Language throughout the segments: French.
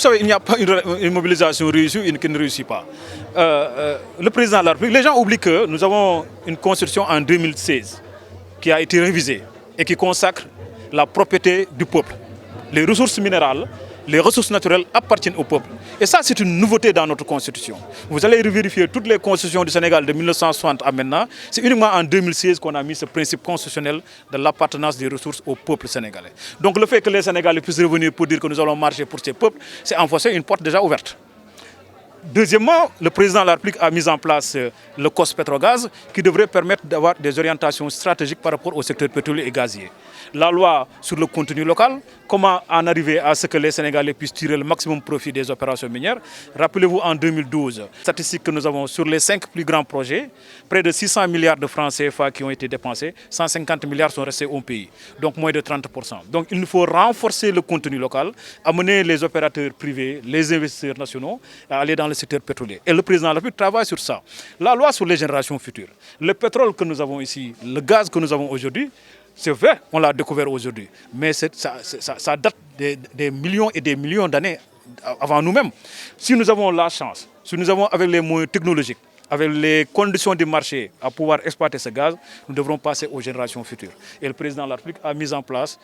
savez, il n'y a pas une mobilisation réussie ou une qui ne réussit pas. Le président de la République, les gens oublient que nous avons une constitution en 2016 qui a été révisée et qui consacre la propriété du peuple. Les ressources minérales, les ressources naturelles appartiennent au peuple. Et ça, c'est une nouveauté dans notre constitution. Vous allez vérifier toutes les constitutions du Sénégal de 1960 à maintenant. C'est uniquement en 2016 qu'on a mis ce principe constitutionnel de l'appartenance des ressources au peuple sénégalais. Donc le fait que les Sénégalais puissent revenir pour dire que nous allons marcher pour ces peuples, c'est enfoncer une porte déjà ouverte. Deuxièmement, le président de la République a mis en place le COS Pétrogaz qui devrait permettre d'avoir des orientations stratégiques par rapport au secteur pétrolier et gazier. La loi sur le contenu local, comment en arriver à ce que les Sénégalais puissent tirer le maximum profit des opérations minières. Rappelez-vous en 2012, statistiques que nous avons sur les 5 plus grands projets, près de 600 milliards de francs CFA qui ont été dépensés, 150 milliards sont restés au pays, donc moins de 30%. Donc il nous faut renforcer le contenu local, amener les opérateurs privés, les investisseurs nationaux à aller dans le secteur pétrolier. Et le président de la République travaille sur ça. La loi sur les générations futures. Le pétrole que nous avons ici, le gaz que nous avons aujourd'hui, c'est vrai, on l'a découvert aujourd'hui, mais ça date des millions et des millions d'années avant nous-mêmes. Si nous avons la chance, si nous avons avec les moyens technologiques, avec les conditions du marché à pouvoir exploiter ce gaz, nous devrons passer aux générations futures. Et le président de la République a mis en place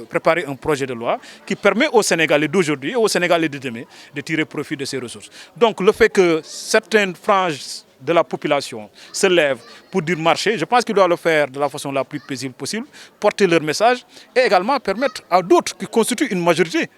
préparé un projet de loi qui permet aux Sénégalais d'aujourd'hui et aux Sénégalais de demain de tirer profit de ces ressources. Donc le fait que certaines franges de la population se lèvent pour dire marcher, je pense qu'ils doivent le faire de la façon la plus paisible possible, porter leur message et également permettre à d'autres qui constituent une majorité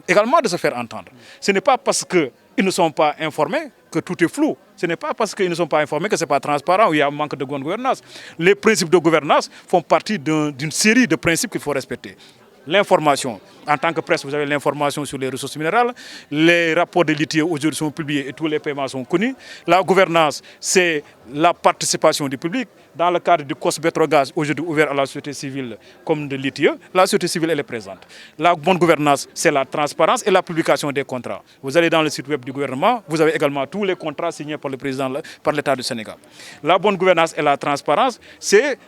également de se faire entendre. Ce n'est pas parce qu'ils ne sont pas informés que tout est flou. Ce n'est pas parce qu'ils ne sont pas informés que ce n'est pas transparent ou il y a un manque de bonne gouvernance. Les principes de gouvernance font partie d'une série de principes qu'il faut respecter. L'information. En tant que presse, vous avez l'information sur les ressources minérales. Les rapports de l'ITIE aujourd'hui sont publiés et tous les paiements sont connus. La gouvernance, c'est la participation du public. Dans le cadre du COS Pétrogaz, aujourd'hui ouvert à la société civile comme de l'ITIE, la société civile elle est présente. La bonne gouvernance, c'est la transparence et la publication des contrats. Vous allez dans le site web du gouvernement, vous avez également tous les contrats signés par le président, par l'État du Sénégal. La bonne gouvernance et la transparence, c'est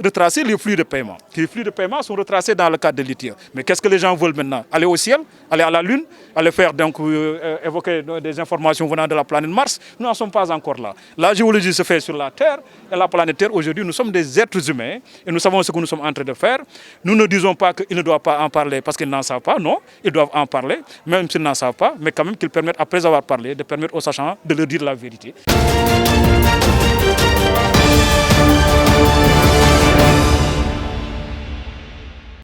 retracer les flux de paiement. Les flux de paiement sont retracés dans le cadre de l'ITIE. Mais qu'est-ce que les gens veulent maintenant? Aller au ciel, aller à la Lune, aller faire donc évoquer des informations venant de la planète Mars? Nous n'en sommes pas encore là. La géologie se fait sur la Terre et la planète Terre. Aujourd'hui, nous sommes des êtres humains et nous savons ce que nous sommes en train de faire. Nous ne disons pas qu'ils ne doivent pas en parler parce qu'ils n'en savent pas. Non, ils doivent en parler, même s'ils n'en savent pas, mais quand même qu'ils permettent, après avoir parlé, de permettre aux sachants de leur dire la vérité.